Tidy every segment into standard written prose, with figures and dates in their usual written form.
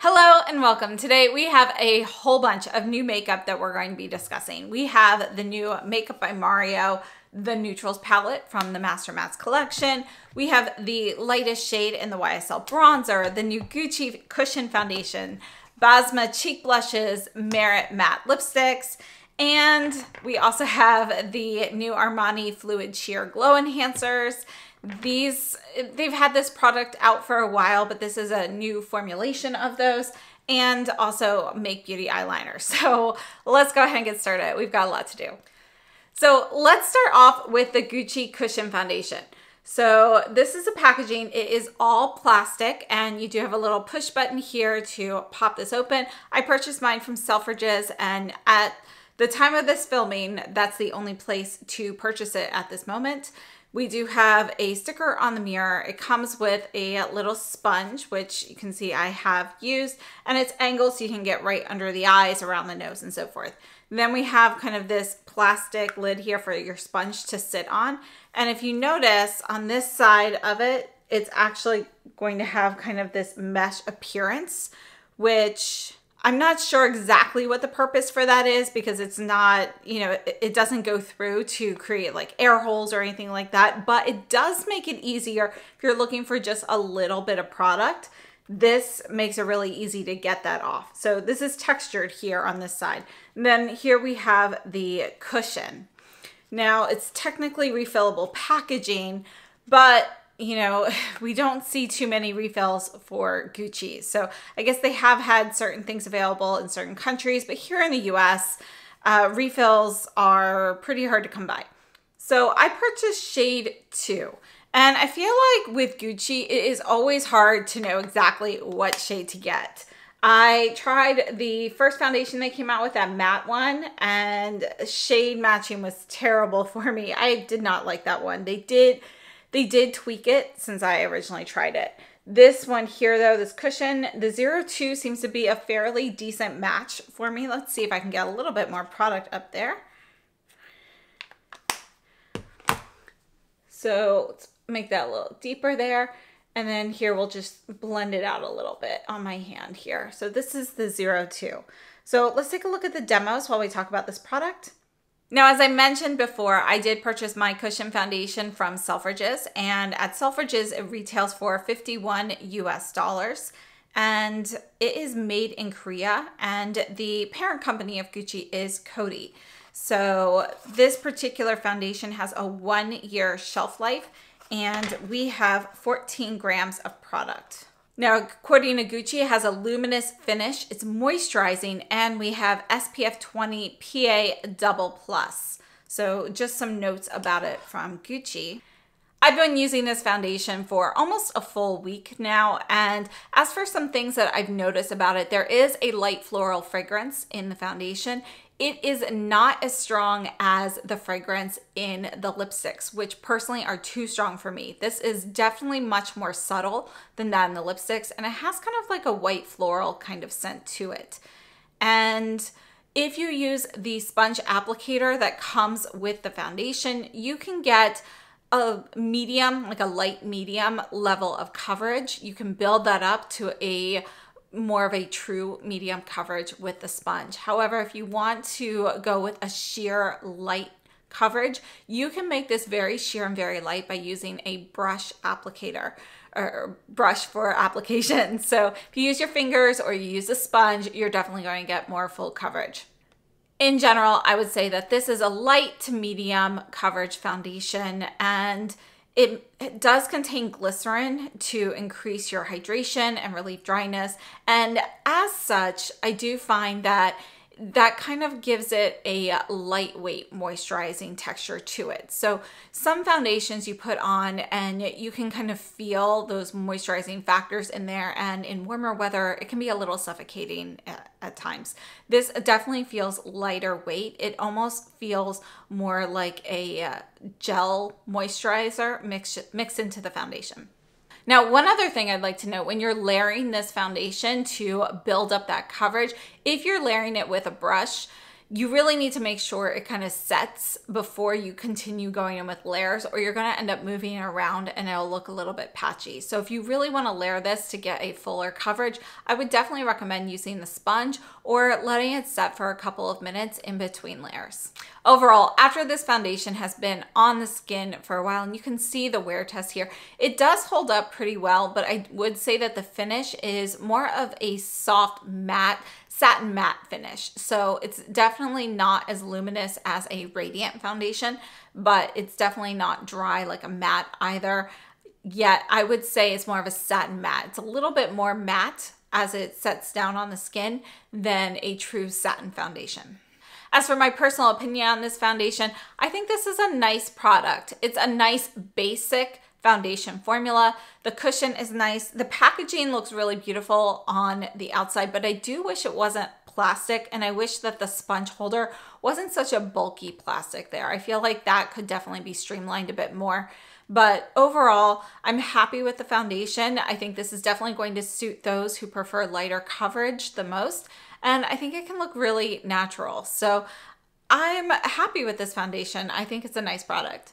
Hello and welcome. Today we have a whole bunch of new makeup that we're going to be discussing. We have the new Makeup by Mario, the Neutrals palette from the Master Mattes collection. We have the lightest shade in the YSL Bronzer, the new Gucci Cushion Foundation, Basma Cheek Blushes, Merit Matte Lipsticks, and we also have the new Armani Fluid Sheer Glow Enhancers. They've had this product out for a while, but this is a new formulation of those, and also Make Beauty eyeliner. So let's go ahead and get started. We've got a lot to do. So let's start off with the Gucci Cushion Foundation. So this is the packaging. It is all plastic, and you do have a little push button here to pop this open. I purchased mine from Selfridges, and at the time of this filming, that's the only place to purchase it at this moment. We do have a sticker on the mirror. It comes with a little sponge, which you can see I have used, and it's angled so you can get right under the eyes, around the nose, and so forth. And then we have kind of this plastic lid here for your sponge to sit on. And if you notice on this side of it, it's actually going to have kind of this mesh appearance, which I'm not sure exactly what the purpose for that is, because it's not, you know, it doesn't go through to create like air holes or anything like that, but it does make it easier if you're looking for just a little bit of product. This makes it really easy to get that off. So this is textured here on this side. And then here we have the cushion. Now it's technically refillable packaging, but you know, we don't see too many refills for Gucci. So I guess they have had certain things available in certain countries, but here in the US, refills are pretty hard to come by. So I purchased shade 2. And I feel like with Gucci, it is always hard to know exactly what shade to get. I tried the first foundation they came out with, that matte one, and shade matching was terrible for me. I did not like that one. They did tweak it since I originally tried it. This one here though, this cushion, the 02 seems to be a fairly decent match for me. Let's see if I can get a little bit more product up there. So let's make that a little deeper there. And then here we'll just blend it out a little bit on my hand here. So this is the 02. So let's take a look at the demos while we talk about this product. Now, as I mentioned before, I did purchase my cushion foundation from Selfridges, and at Selfridges, it retails for $51 US, and it is made in Korea, and the parent company of Gucci is Koh Gen Do. So this particular foundation has a 1-year shelf life, and we have 14 grams of product. Now, according to Gucci, it has a luminous finish, it's moisturizing, and we have SPF 20 PA Double Plus. So just some notes about it from Gucci. I've been using this foundation for almost a full week now, and as for some things that I've noticed about it, there is a light floral fragrance in the foundation. It is not as strong as the fragrance in the lipsticks, which personally are too strong for me. This is definitely much more subtle than that in the lipsticks, and it has kind of like a white floral kind of scent to it. And if you use the sponge applicator that comes with the foundation, you can get a medium, like a light medium level of coverage. You can build that up to a more of a true medium coverage with the sponge. However, if you want to go with a sheer light coverage, you can make this very sheer and very light by using a brush applicator or brush for application. So if you use your fingers or you use a sponge, you're definitely going to get more full coverage. In general, I would say that this is a light to medium coverage foundation, and it does contain glycerin to increase your hydration and relieve dryness. And as such, I do find that that kind of gives it a lightweight moisturizing texture to it. So some foundations you put on and you can kind of feel those moisturizing factors in there, and in warmer weather it can be a little suffocating at times. This definitely feels lighter weight. It almost feels more like a gel moisturizer mixed into the foundation. Now, one other thing I'd like to note, when you're layering this foundation to build up that coverage, if you're layering it with a brush, you really need to make sure it kind of sets before you continue going in with layers, or you're going to end up moving it around and it'll look a little bit patchy. So if you really want to layer this to get a fuller coverage, I would definitely recommend using the sponge or letting it set for a couple of minutes in between layers. Overall, after this foundation has been on the skin for a while, and you can see the wear test here, it does hold up pretty well, but I would say that the finish is more of a soft matte, satin matte finish. So it's definitely not as luminous as a radiant foundation, but it's definitely not dry like a matte either. Yet I would say it's more of a satin matte. It's a little bit more matte as it sets down on the skin than a true satin foundation. As for my personal opinion on this foundation, I think this is a nice product. It's a nice basic foundation formula. The cushion is nice. The packaging looks really beautiful on the outside, but I do wish it wasn't plastic, and I wish that the sponge holder wasn't such a bulky plastic there. I feel like that could definitely be streamlined a bit more. But overall, I'm happy with the foundation. I think this is definitely going to suit those who prefer lighter coverage the most. And I think it can look really natural. So I'm happy with this foundation. I think it's a nice product.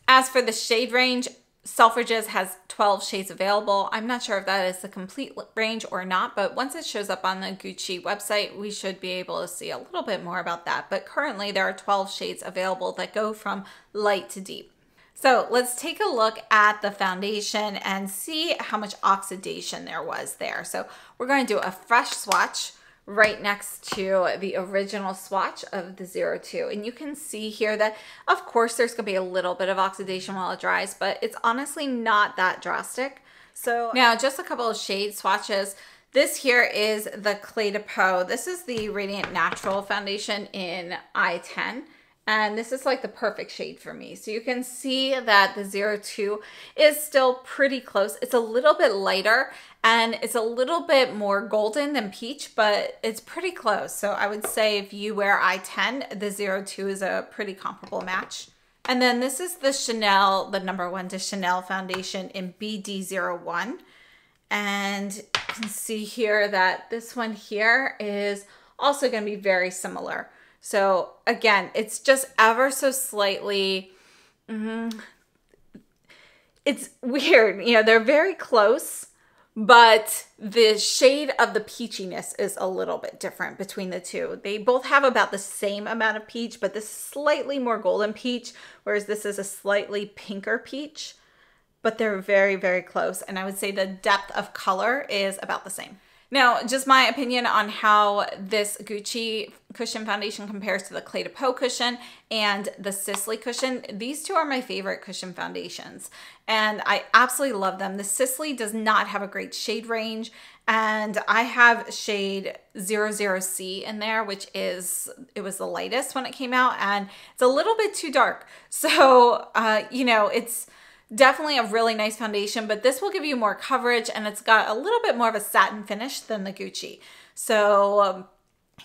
As for the shade range, Selfridges has 12 shades available. I'm not sure if that is the complete range or not, but once it shows up on the Gucci website, we should be able to see a little bit more about that. But currently there are 12 shades available that go from light to deep. So let's take a look at the foundation and see how much oxidation there was there. So we're going to do a fresh swatch right next to the original swatch of the 02. And you can see here that, of course, there's gonna be a little bit of oxidation while it dries, but it's honestly not that drastic. So now just a couple of shade swatches. This here is the Cle de Peau. This is the Radiant Natural foundation in I-10. And this is like the perfect shade for me. So you can see that the 02 is still pretty close. It's a little bit lighter and it's a little bit more golden than peach, but it's pretty close. So I would say if you wear I-10, the 02 is a pretty comparable match. And then this is the Chanel, the #1 to Chanel foundation in BD01. And you can see here that this one here is also going to be very similar. So again, it's just ever so slightly, it's weird. You know, they're very close, but the shade of the peachiness is a little bit different between the two. They both have about the same amount of peach, but this is slightly more golden peach, whereas this is a slightly pinker peach, but they're very, very close. And I would say the depth of color is about the same. Now, just my opinion on how this Gucci cushion foundation compares to the Cle de Peau cushion and the Sisley cushion. These two are my favorite cushion foundations, and I absolutely love them. The Sisley does not have a great shade range, and I have shade 00C in there, which is, it was the lightest when it came out, and it's a little bit too dark. So, you know, it's definitely a really nice foundation, but this will give you more coverage, and it's got a little bit more of a satin finish than the Gucci. So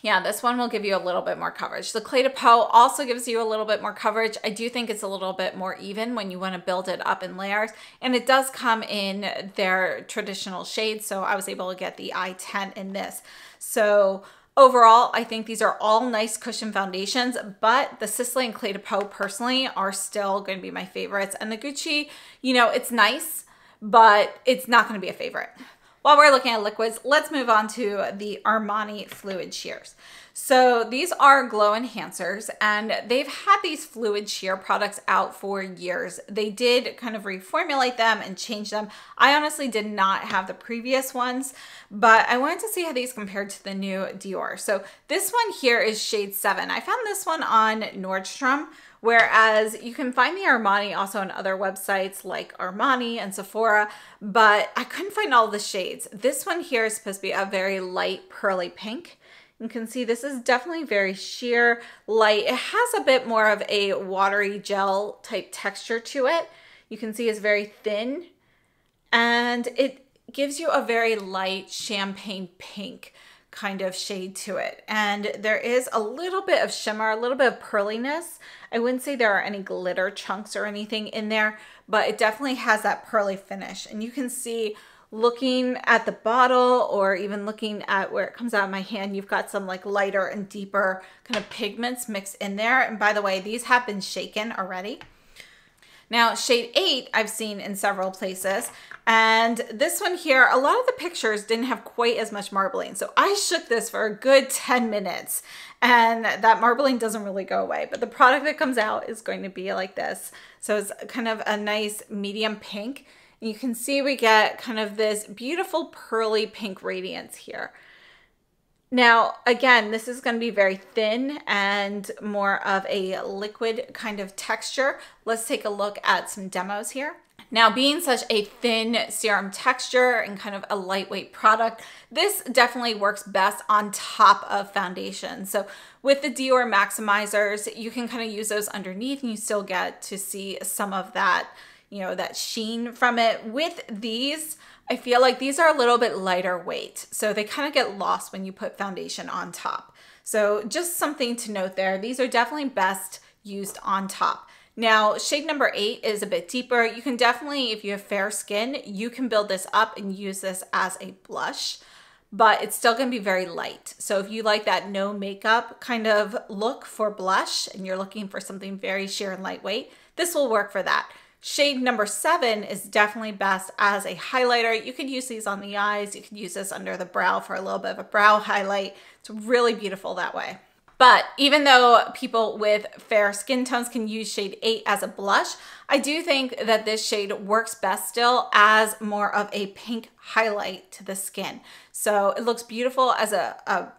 yeah, this one will give you a little bit more coverage. The Cle de Peau also gives you a little bit more coverage. I do think it's a little bit more even when you want to build it up in layers, and it does come in their traditional shades. So I was able to get the I-10 in this. So overall, I think these are all nice cushion foundations, but the Sisley and Cle de Peau personally are still going to be my favorites. And the Gucci, you know, it's nice, but it's not going to be a favorite. While we're looking at liquids, let's move on to the Armani Fluid Sheers. So these are glow enhancers, and they've had these fluid sheer products out for years. They did kind of reformulate them and change them. I honestly did not have the previous ones, but I wanted to see how these compared to the new Dior. So this one here is shade 7. I found this one on Nordstrom, whereas you can find the Armani also on other websites like Armani and Sephora, but I couldn't find all the shades. This one here is supposed to be a very light pearly pink. You can see this is definitely very sheer, light. It has a bit more of a watery gel type texture to it. You can see it's very thin, and it gives you a very light champagne pink kind of shade to it. And there is a little bit of shimmer, a little bit of pearliness. I wouldn't say there are any glitter chunks or anything in there, but it definitely has that pearly finish. And you can see looking at the bottle or even looking at where it comes out of my hand, you've got some like lighter and deeper kind of pigments mixed in there. And by the way, these have been shaken already. Now, shade 8 I've seen in several places, and this one here, a lot of the pictures didn't have quite as much marbling. So I shook this for a good 10 minutes, and that marbling doesn't really go away, but the product that comes out is going to be like this. So it's kind of a nice medium pink. You can see we get kind of this beautiful pearly pink radiance here. Now, again, this is going to be very thin and more of a liquid kind of texture. Let's take a look at some demos here. Now, being such a thin serum texture and kind of a lightweight product, this definitely works best on top of foundation. So with the Dior Maximizers, you can kind of use those underneath and you still get to see some of that, you know, that sheen from it. With these, I feel like these are a little bit lighter weight, so they kind of get lost when you put foundation on top. So just something to note there. These are definitely best used on top. Now, shade number 8 is a bit deeper. You can definitely, if you have fair skin, you can build this up and use this as a blush, but it's still going to be very light. So if you like that no makeup kind of look for blush and you're looking for something very sheer and lightweight, this will work for that. Shade number 7 is definitely best as a highlighter. You could use these on the eyes. You could use this under the brow for a little bit of a brow highlight. It's really beautiful that way. But even though people with fair skin tones can use shade 8 as a blush, I do think that this shade works best still as more of a pink highlight to the skin. So it looks beautiful as a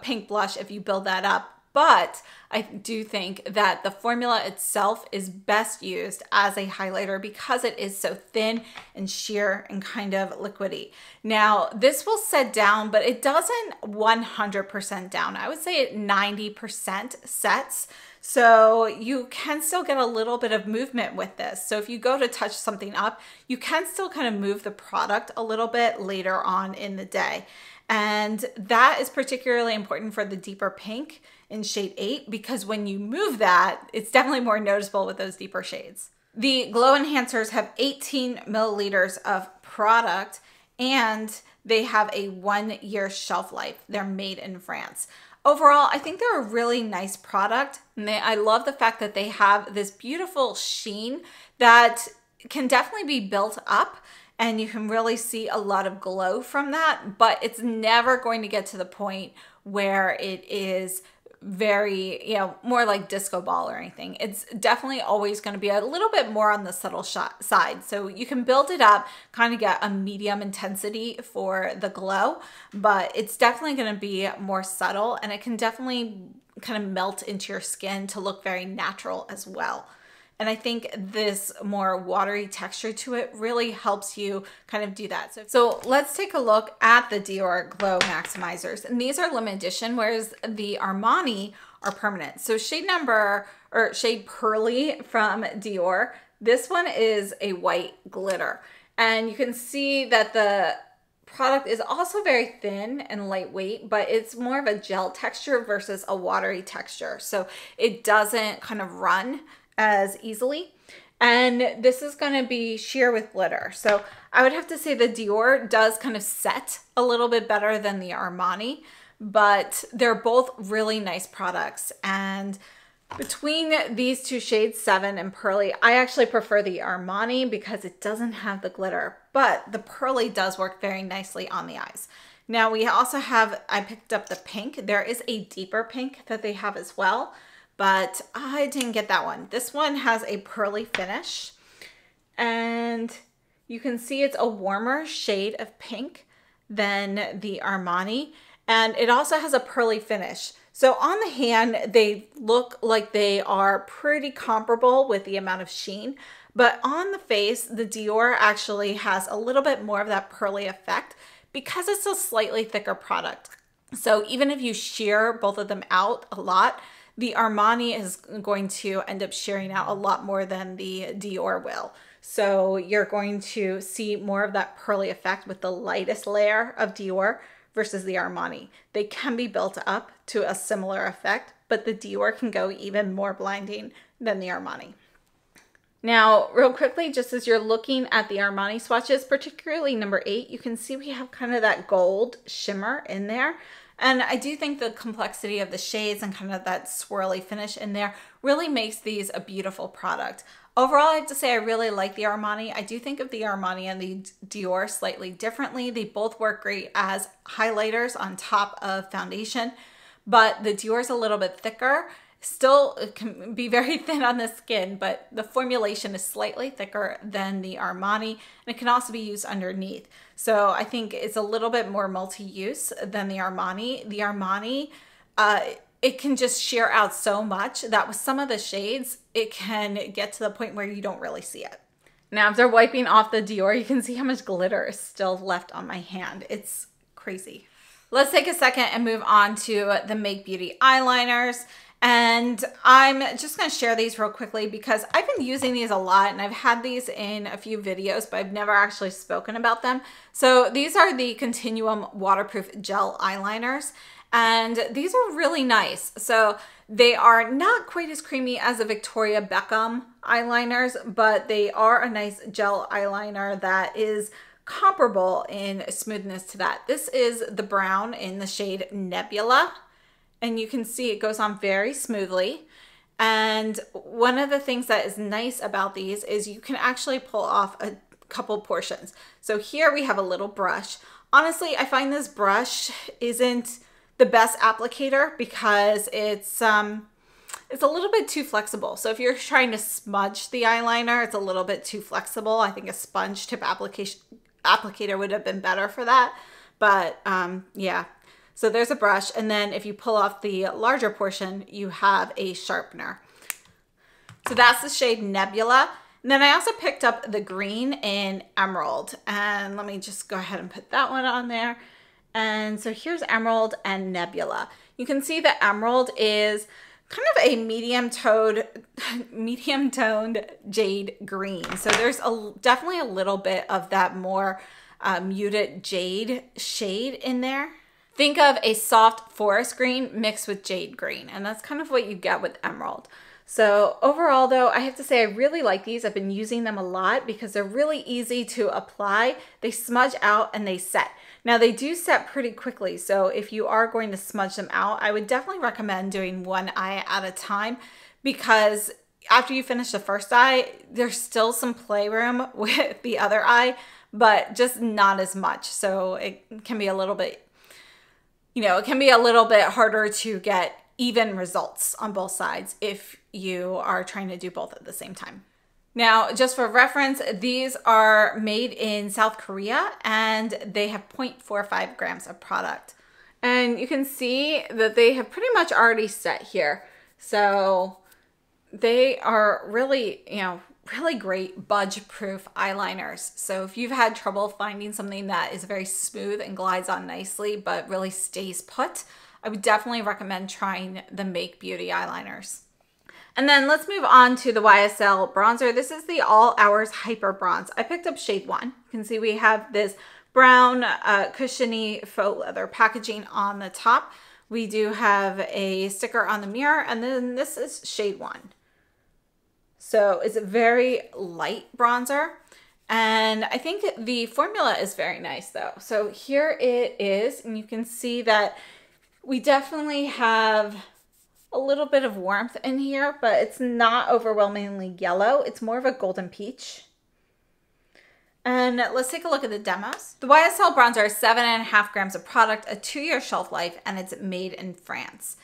pink blush if you build that up. But I do think that the formula itself is best used as a highlighter because it is so thin and sheer and kind of liquidy. Now, this will set down, but it doesn't 100% down. I would say it 90% sets. So you can still get a little bit of movement with this. So if you go to touch something up, you can still kind of move the product a little bit later on in the day. And that is particularly important for the deeper pink in shade 8, because when you move that, it's definitely more noticeable with those deeper shades. The glow enhancers have 18 milliliters of product and they have a 1-year shelf life. They're made in France. Overall, I think they're a really nice product. And I love the fact that they have this beautiful sheen that can definitely be built up and you can really see a lot of glow from that, but it's never going to get to the point where it is very, you know, more like disco ball or anything. It's definitely always going to be a little bit more on the subtle side. So you can build it up, kind of get a medium intensity for the glow, but it's definitely going to be more subtle and it can definitely kind of melt into your skin to look very natural as well. And I think this more watery texture to it really helps you kind of do that. So let's take a look at the Dior Glow Maximizers. And these are limited edition, whereas the Armani are permanent. So shade Pearly from Dior, this one is a white glitter. And you can see that the product is also very thin and lightweight, but it's more of a gel texture versus a watery texture. So it doesn't kind of run as easily. And this is going to be sheer with glitter. So I would have to say the Dior does kind of set a little bit better than the Armani, but they're both really nice products. And between these two shades, 7 and Pearly, I actually prefer the Armani because it doesn't have the glitter, but the Pearly does work very nicely on the eyes. Now we also have, I picked up the pink. There is a deeper pink that they have as well, but I didn't get that one. This one has a pearly finish and you can see it's a warmer shade of pink than the Armani, and it also has a pearly finish. So on the hand, they look like they are pretty comparable with the amount of sheen, but on the face, the Dior actually has a little bit more of that pearly effect because it's a slightly thicker product. So even if you shear both of them out a lot, the Armani is going to end up shearing out a lot more than the Dior will. So you're going to see more of that pearly effect with the lightest layer of Dior versus the Armani. They can be built up to a similar effect, but the Dior can go even more blinding than the Armani. Now, real quickly, just as you're looking at the Armani swatches, particularly number 8, you can see we have kind of that gold shimmer in there. And I do think the complexity of the shades and kind of that swirly finish in there really makes these a beautiful product. Overall, I have to say I really like the Armani. I do think of the Armani and the Dior slightly differently. They both work great as highlighters on top of foundation, but the Dior is a little bit thicker. Still, it can be very thin on the skin, but the formulation is slightly thicker than the Armani, and it can also be used underneath. So I think it's a little bit more multi-use than the Armani. The Armani, it can just sheer out so much that with some of the shades, it can get to the point where you don't really see it. Now, after wiping off the Dior, you can see how much glitter is still left on my hand. It's crazy. Let's take a second and move on to the Make Beauty eyeliners. And I'm just going to share these real quickly because I've been using these a lot and I've had these in a few videos, but I've never actually spoken about them. So these are the Continuum Waterproof Gel Eyeliners, and these are really nice. So they are not quite as creamy as the Victoria Beckham eyeliners, but they are a nice gel eyeliner that is comparable in smoothness to that. This is the brown in the shade Nebula. And you can see it goes on very smoothly. And one of the things that is nice about these is you can actually pull off a couple portions. So here we have a little brush. Honestly, I find this brush isn't the best applicator because it's a little bit too flexible. So if you're trying to smudge the eyeliner, it's a little bit too flexible. I think a sponge tip applicator would have been better for that. But yeah. So there's a brush, and then if you pull off the larger portion, you have a sharpener. So that's the shade Nebula. And then I also picked up the green in Emerald, and let me just go ahead and put that one on there. And so here's Emerald and Nebula. You can see that Emerald is kind of a medium toned jade green. So there's definitely a little bit of that more muted jade shade in there. Think of a soft forest green mixed with jade green, and that's kind of what you get with Emerald. So overall though, I have to say I really like these. I've been using them a lot because they're really easy to apply. They smudge out and they set. Now they do set pretty quickly, so if you are going to smudge them out, I would definitely recommend doing one eye at a time, because after you finish the first eye, there's still some playroom with the other eye, but just not as much. So it can be a little bit, it can be a little bit harder to get even results on both sides if you are trying to do both at the same time. Now, just for reference, these are made in South Korea and they have 0.45 grams of product. And you can see that they have pretty much already set here. So they are really, really great budge-proof eyeliners. So if you've had trouble finding something that is very smooth and glides on nicely but really stays put, I would definitely recommend trying the Make Beauty eyeliners. And then let's move on to the YSL bronzer. This is the All Hours Hyper Bronze. I picked up shade 1. You can see we have this brown cushiony faux leather packaging on the top. We do have a sticker on the mirror, and then this is shade 1. So it's a very light bronzer, and I think the formula is very nice though. So here it is, and you can see that we definitely have a little bit of warmth in here, but it's not overwhelmingly yellow. It's more of a golden peach. And let's take a look at the demos. The YSL bronzer is 7.5 grams of product, a 2-year shelf life, and it's made in France.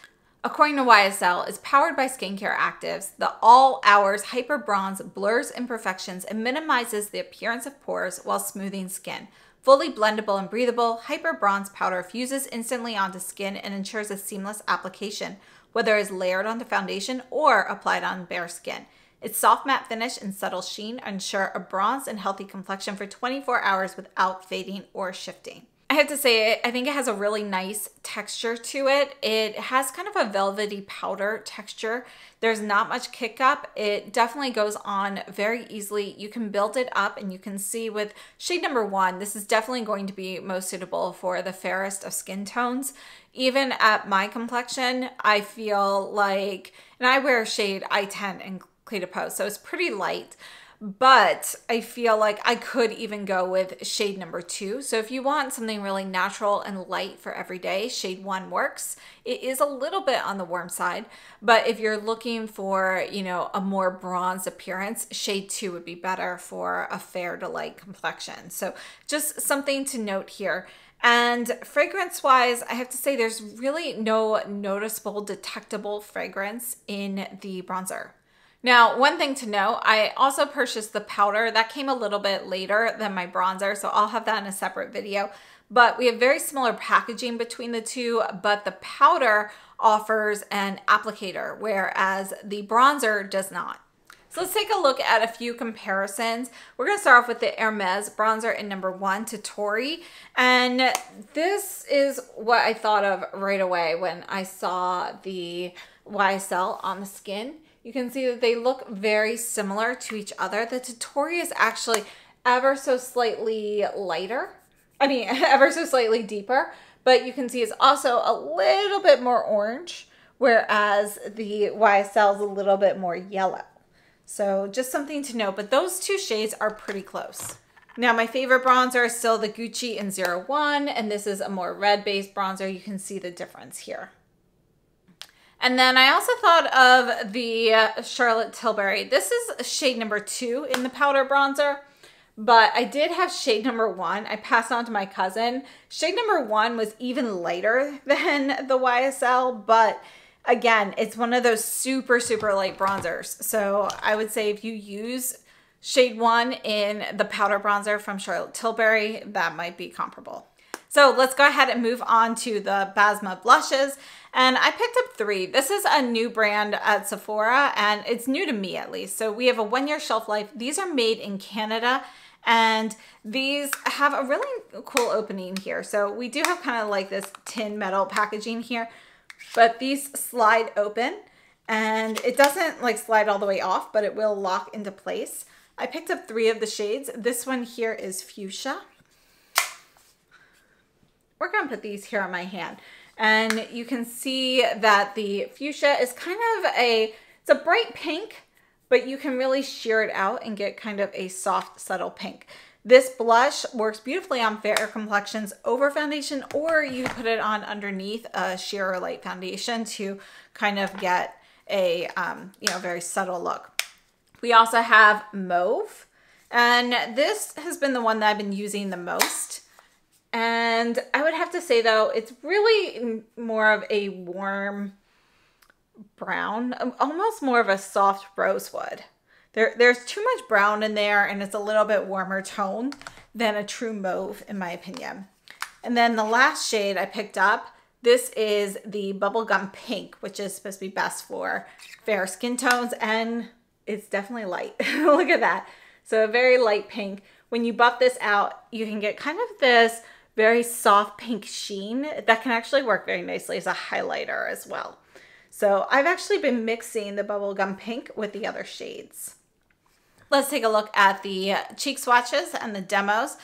According to YSL, it's powered by skincare actives. The All Hours Hyper Bronze blurs imperfections and minimizes the appearance of pores while smoothing skin. Fully blendable and breathable, Hyper Bronze powder fuses instantly onto skin and ensures a seamless application, whether it's layered onto foundation or applied on bare skin. Its soft matte finish and subtle sheen ensure a bronzed and healthy complexion for 24 hours without fading or shifting. I have to say, I think it has a really nice texture to it. It has kind of a velvety powder texture. There's not much kick up. It definitely goes on very easily. You can build it up, and you can see with shade number 1, this is definitely going to be most suitable for the fairest of skin tones. Even at my complexion, I feel like, and I wear shade I10 and Cle de Peau. So it's pretty light, but I feel like I could even go with shade number 2. So if you want something really natural and light for every day, shade 1 works. It is a little bit on the warm side, but if you're looking for, you know, a more bronzed appearance, shade 2 would be better for a fair to light complexion. So just something to note here. And fragrance wise, I have to say there's really no noticeable detectable fragrance in the bronzer. Now, one thing to note, I also purchased the powder. That came a little bit later than my bronzer, so I'll have that in a separate video. But we have very similar packaging between the two, but the powder offers an applicator, whereas the bronzer does not. So let's take a look at a few comparisons. We're going to start off with the Hermes bronzer in number 1 to Tori. And this is what I thought of right away when I saw the YSL on the skin. You can see that they look very similar to each other. The Tori is actually ever so slightly lighter. I mean, ever so slightly deeper, but you can see it's also a little bit more orange, whereas the YSL is a little bit more yellow. So just something to note, but those two shades are pretty close. Now, my favorite bronzer is still the Gucci in 01, and this is a more red-based bronzer. You can see the difference here. And then I also thought of the Charlotte Tilbury. This is shade number 2 in the powder bronzer, but I did have shade number 1. I passed on to my cousin. Shade number 1 was even lighter than the YSL, but again, it's one of those super, super light bronzers. So I would say if you use shade 1 in the powder bronzer from Charlotte Tilbury, that might be comparable. So let's go ahead and move on to the Basma blushes. And I picked up 3. This is a new brand at Sephora, and it's new to me at least. So we have a 1-year shelf life. These are made in Canada, and these have a really cool opening here. So we do have kind of like this tin metal packaging here, but these slide open, and it doesn't like slide all the way off, but it will lock into place. I picked up 3 of the shades. This one here is fuchsia. We're gonna put these here on my hand. And you can see that the fuchsia is kind of it's a bright pink, but you can really sheer it out and get kind of a soft, subtle pink. This blush works beautifully on fair complexions over foundation, or you put it on underneath a sheer or light foundation to kind of get a you know, very subtle look. We also have mauve, and this has been the one that I've been using the most. And I would have to say though, it's really more of a warm brown, almost more of a soft rosewood. There's too much brown in there, and it's a little bit warmer tone than a true mauve in my opinion. And then the last shade I picked up, this is the bubblegum pink, which is supposed to be best for fair skin tones, and it's definitely light. Look at that. So a very light pink. When you buff this out, you can get kind of this very soft pink sheen that can actually work very nicely as a highlighter as well. So I've actually been mixing the bubblegum pink with the other shades. Let's take a look at the cheek swatches and the demos.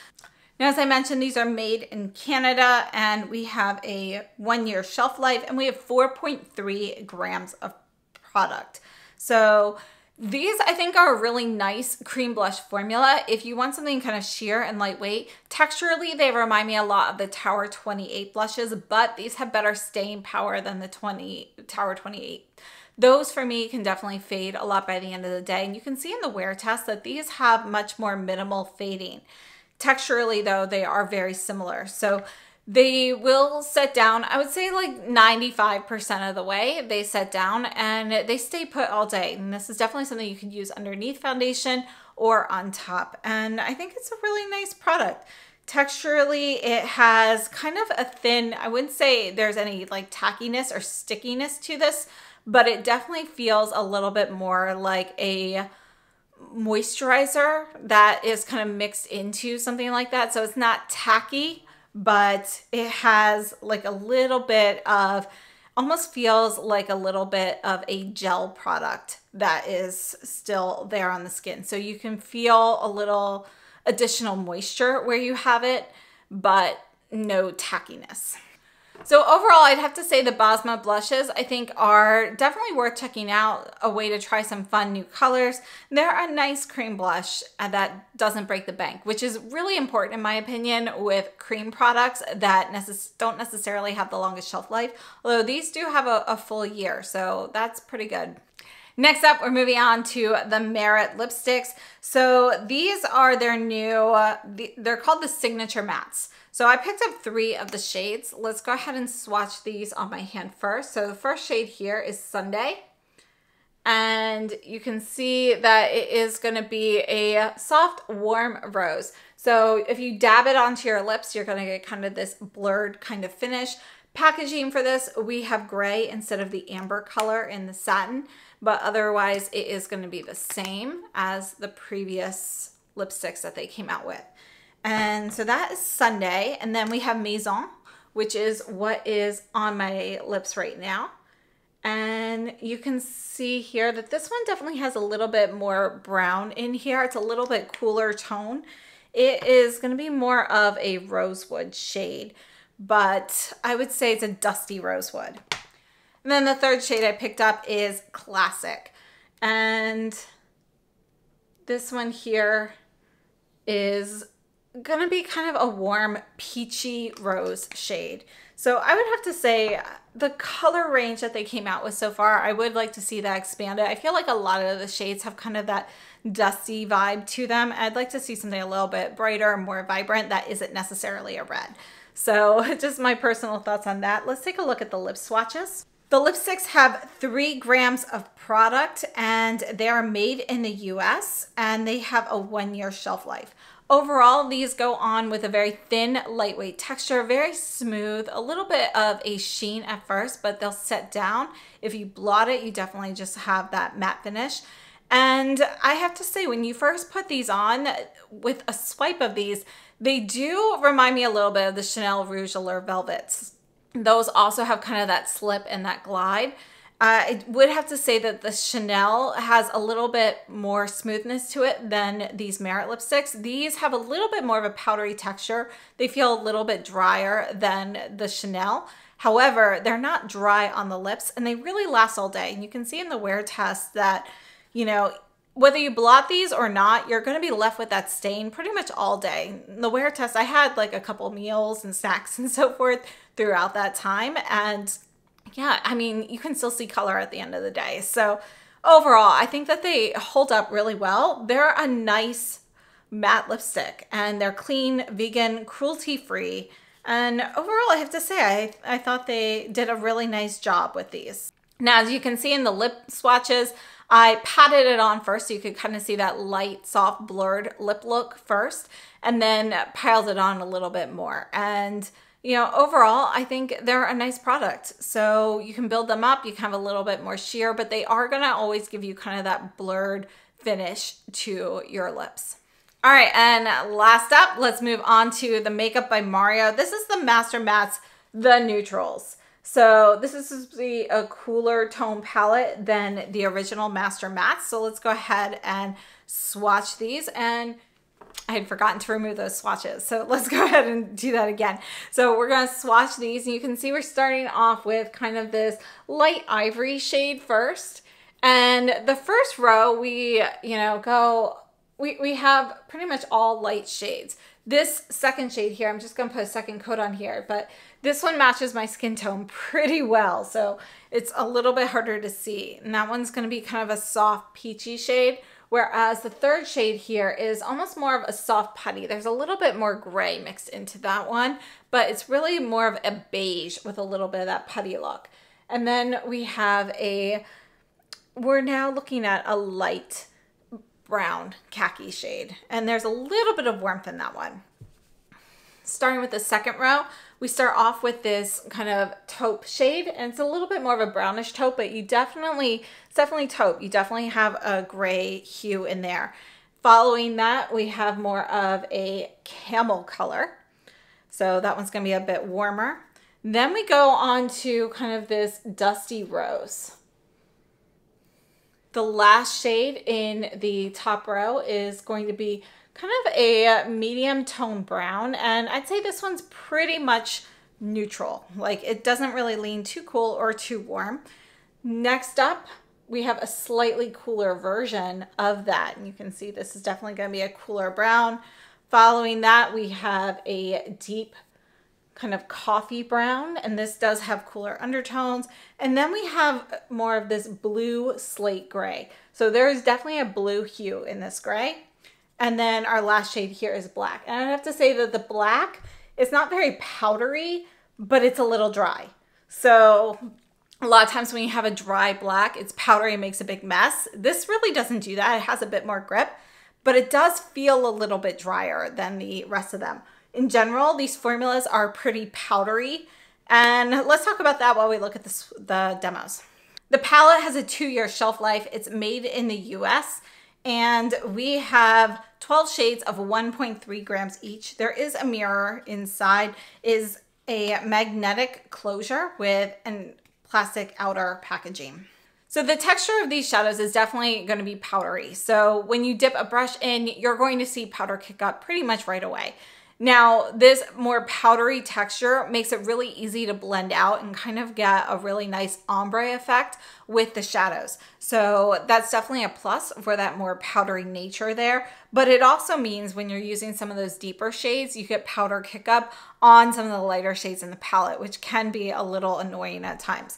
Now, as I mentioned, these are made in Canada, and we have a 1-year shelf life, and we have 4.3 grams of product. So these, I think, are a really nice cream blush formula. If you want something kind of sheer and lightweight, texturally, they remind me a lot of the Tower 28 blushes, but these have better staying power than the Tower 28. Those, for me, can definitely fade a lot by the end of the day. And you can see in the wear test that these have much more minimal fading. Texturally, though, they are very similar. So they will set down, I would say like 95% of the way they set down, and they stay put all day. And this is definitely something you can use underneath foundation or on top. And I think it's a really nice product. Texturally, it has kind of a thin, I wouldn't say there's any like tackiness or stickiness to this, but it definitely feels a little bit more like a moisturizer that is kind of mixed into something like that. So it's not tacky, but it has like a little bit of, almost feels like a little bit of a gel product that is still there on the skin. So you can feel a little additional moisture where you have it, but no tackiness. So overall, I'd have to say the Basma blushes, I think, are definitely worth checking out, a way to try some fun new colors. They're a nice cream blush that doesn't break the bank, which is really important in my opinion with cream products that don't necessarily have the longest shelf life, although these do have a full year, so that's pretty good. Next up, we're moving on to the Merit lipsticks. So these are their new, they're called the Signature Mattes. So I picked up 3 of the shades. Let's go ahead and swatch these on my hand first. So the first shade here is Sunday. And you can see that it is gonna be a soft, warm rose. So if you dab it onto your lips, you're gonna get kind of this blurred kind of finish. Packaging for this, we have gray instead of the amber color in the satin, but otherwise it is gonna be the same as the previous lipsticks that they came out with. And so that is Sunday. And then we have Maison, which is what is on my lips right now. And you can see here that this one definitely has a little bit more brown in here. It's a little bit cooler tone. It is going to be more of a rosewood shade, but I would say it's a dusty rosewood. And then the third shade I picked up is Classic. And this one here is gonna be kind of a warm peachy rose shade. So I would have to say the color range that they came out with so far, I would like to see that expanded. I feel like a lot of the shades have kind of that dusty vibe to them. I'd like to see something a little bit brighter, more vibrant that isn't necessarily a red. So just my personal thoughts on that. Let's take a look at the lip swatches. The lipsticks have 3 grams of product and they are made in the US and they have a 1-year shelf life. Overall, these go on with a very thin, lightweight texture, very smooth, a little bit of a sheen at first, but they'll set down. If you blot it, you definitely just have that matte finish. And I have to say, when you first put these on, with a swipe of these, they do remind me a little bit of the Chanel Rouge Allure Velvets. Those also have kind of that slip and that glide. I would have to say that the Chanel has a little bit more smoothness to it than these Merit lipsticks. These have a little bit more of a powdery texture. They feel a little bit drier than the Chanel. However, they're not dry on the lips and they really last all day. And you can see in the wear test that, you know, whether you blot these or not, you're going to be left with that stain pretty much all day. In the wear test, I had like a couple meals and snacks and so forth throughout that time. And yeah, I mean, you can still see color at the end of the day. So overall, I think that they hold up really well. They're a nice matte lipstick and they're clean, vegan, cruelty-free. And overall, I have to say, I thought they did a really nice job with these. Now, as you can see in the lip swatches, I patted it on first so you could kind of see that light, soft, blurred lip look first, and then piled it on a little bit more. And you know, overall, I think they're a nice product. So you can build them up, you can have a little bit more sheer, but they are gonna always give you kind of that blurred finish to your lips. All right, and last up, let's move on to the Makeup by Mario. This is the Master Mattes, the Neutrals. So this is a cooler tone palette than the original Master Mattes. So let's go ahead and swatch these. And I had forgotten to remove those swatches. So let's go ahead and do that again. So we're going to swatch these and you can see we're starting off with kind of this light ivory shade first. And the first row, we have pretty much all light shades. This second shade here, I'm just going to put a second coat on here, but this one matches my skin tone pretty well. So it's a little bit harder to see. And that one's going to be kind of a soft peachy shade. Whereas the third shade here is almost more of a soft putty. There's a little bit more gray mixed into that one, but it's really more of a beige with a little bit of that putty look. And then we have we're now looking at a light brown khaki shade. And there's a little bit of warmth in that one. Starting with the second row, we start off with this kind of taupe shade, and it's a little bit more of a brownish taupe, but it's definitely taupe. You definitely have a gray hue in there. Following that, we have more of a camel color. So that one's gonna be a bit warmer. Then we go on to kind of this dusty rose. The last shade in the top row is going to be kind of a medium tone brown, and I'd say this one's pretty much neutral. Like it doesn't really lean too cool or too warm. Next up, we have a slightly cooler version of that. And you can see this is definitely going to be a cooler brown. Following that, we have a deep kind of coffee brown, and this does have cooler undertones. And then we have more of this blue slate gray. So there is definitely a blue hue in this gray. And then our last shade here is black. And I have to say that the black is not very powdery, but it's a little dry. So a lot of times when you have a dry black, it's powdery and makes a big mess. This really doesn't do that. It has a bit more grip, but it does feel a little bit drier than the rest of them. In general, these formulas are pretty powdery, and let's talk about that while we look at the demos. The palette has a 2-year shelf life. It's made in the US, and we have 12 shades of 1.3 grams each. There is a mirror inside, is a magnetic closure with a plastic outer packaging. So the texture of these shadows is definitely going to be powdery. So when you dip a brush in, you're going to see powder kick up pretty much right away. Now, this more powdery texture makes it really easy to blend out and kind of get a really nice ombre effect with the shadows. So that's definitely a plus for that more powdery nature there. But it also means when you're using some of those deeper shades, you get powder kick up on some of the lighter shades in the palette, which can be a little annoying at times.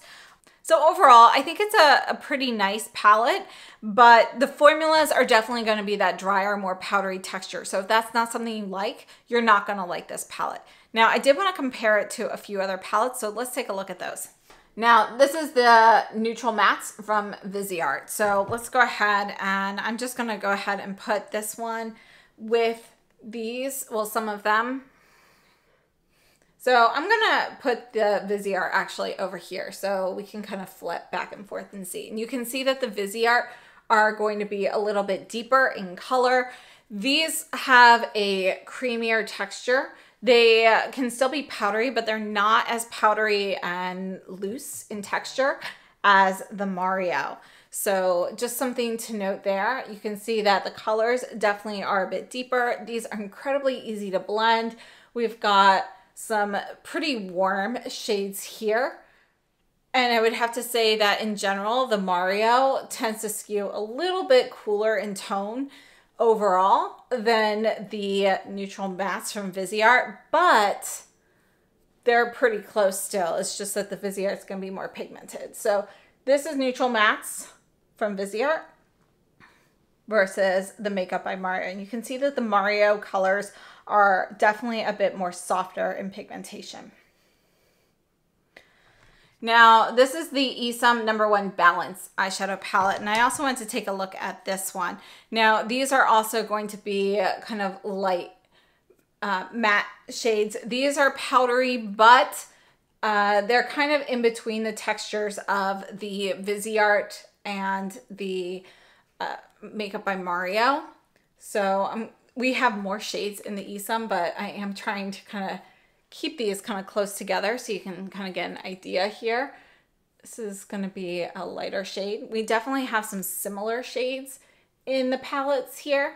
So overall, I think it's a pretty nice palette, but the formulas are definitely going to be that drier, more powdery texture. So if that's not something you like, you're not going to like this palette. Now, I did want to compare it to a few other palettes, so let's take a look at those. Now, this is the neutral mattes from Viseart. So let's go ahead, and I'm just going to go ahead and put this one with these, well, some of them. So I'm gonna put the Viseart actually over here so we can kind of flip back and forth and see. And you can see that the Viseart are going to be a little bit deeper in color. These have a creamier texture. They can still be powdery, but they're not as powdery and loose in texture as the Mario. So just something to note there. You can see that the colors definitely are a bit deeper. These are incredibly easy to blend. We've got some pretty warm shades here. And I would have to say that in general, the Mario tends to skew a little bit cooler in tone overall than the neutral mattes from Viseart, but they're pretty close still. It's just that the Viseart is going to be more pigmented. So this is neutral mattes from Viseart versus the Makeup by Mario. And you can see that the Mario colors are definitely a bit more softer in pigmentation. Now, this is the Esom No. 1 Balance eyeshadow palette, and I also want to take a look at this one. Now, these are also going to be kind of light matte shades. These are powdery, but they're kind of in between the textures of the Viseart and the Makeup by Mario. So we have more shades in the Esom, but I am trying to kind of keep these kind of close together so you can kind of get an idea here. This is going to be a lighter shade. We definitely have some similar shades in the palettes here.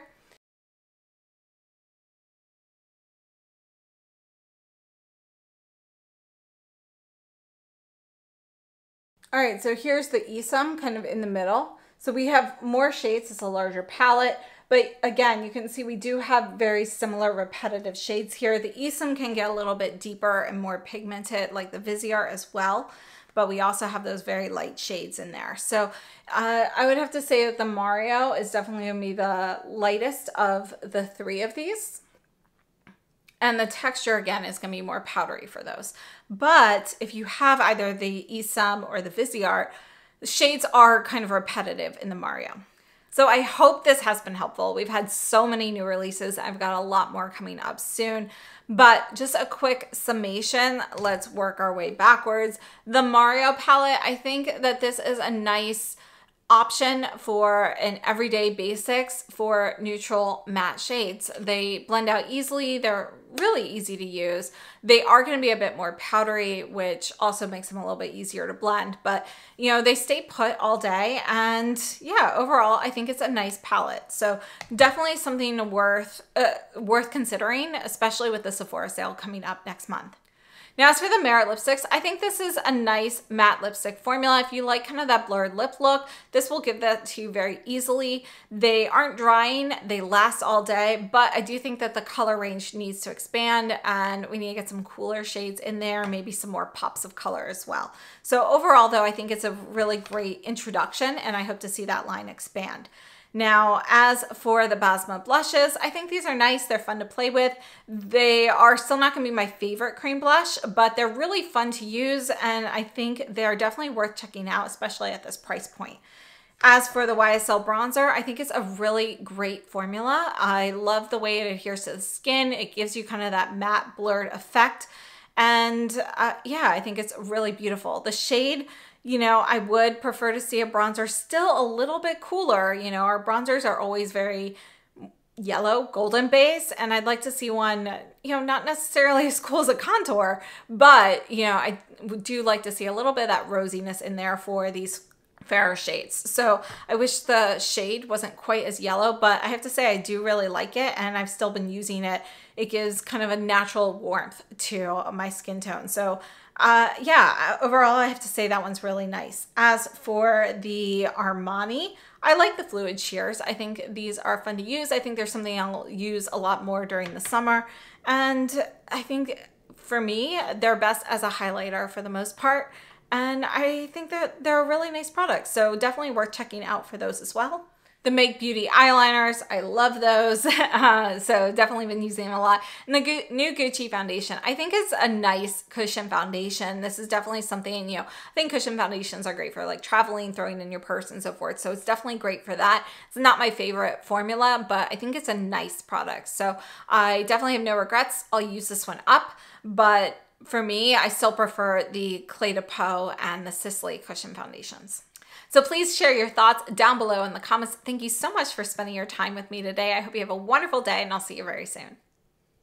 All right, so here's the Esom kind of in the middle. So we have more shades. It's a larger palette. But again, you can see we do have very similar repetitive shades here. The Esom can get a little bit deeper and more pigmented like the Viseart as well, but we also have those very light shades in there. So I would have to say that the Mario is definitely going to be the lightest of the three of these. And the texture, again, is going to be more powdery for those. But if you have either the Esom or the Viseart, the shades are kind of repetitive in the Mario. So I hope this has been helpful. We've had so many new releases. I've got a lot more coming up soon, but just a quick summation. Let's work our way backwards. The Mario palette, I think that this is a nice option for an everyday basics for neutral matte shades. They blend out easily. They're really easy to use. They are going to be a bit more powdery, which also makes them a little bit easier to blend, but you know, they stay put all day. And yeah, overall, I think it's a nice palette. So definitely something worth considering, especially with the Sephora sale coming up next month. Now, as for the Merit lipsticks, I think this is a nice matte lipstick formula. If you like kind of that blurred lip look, this will give that to you very easily. They aren't drying, they last all day, but I do think that the color range needs to expand and we need to get some cooler shades in there, maybe some more pops of color as well. So overall though, I think it's a really great introduction and I hope to see that line expand. Now, as for the Basma blushes, I think these are nice. They're fun to play with. They are still not going to be my favorite cream blush, but they're really fun to use, and I think they're definitely worth checking out, especially at this price point. As for the YSL bronzer, I think it's a really great formula. I love the way it adheres to the skin. It gives you kind of that matte blurred effect. And yeah, I think it's really beautiful. The shade, you know, I would prefer to see a bronzer still a little bit cooler. You know, our bronzers are always very yellow, golden base, and I'd like to see one, you know, not necessarily as cool as a contour, but, you know, I do like to see a little bit of that rosiness in there for these fairer shades. So I wish the shade wasn't quite as yellow, but I have to say I do really like it and I've still been using it. It gives kind of a natural warmth to my skin tone. So yeah, overall, I have to say that one's really nice. As for the Armani, I like the fluid sheers. I think these are fun to use. I think there's something I'll use a lot more during the summer. And I think for me, they're best as a highlighter for the most part. And I think that they're a really nice product. So definitely worth checking out for those as well. The Make Beauty eyeliners, I love those. So definitely been using them a lot. And the new Gucci foundation, I think is a nice cushion foundation. This is definitely something, you know, I think cushion foundations are great for like traveling, throwing in your purse and so forth. So it's definitely great for that. It's not my favorite formula, but I think it's a nice product. So I definitely have no regrets. I'll use this one up, but for me, I still prefer the Cle de Peau and the Sicily cushion foundations. So please share your thoughts down below in the comments. Thank you so much for spending your time with me today. I hope you have a wonderful day and I'll see you very soon.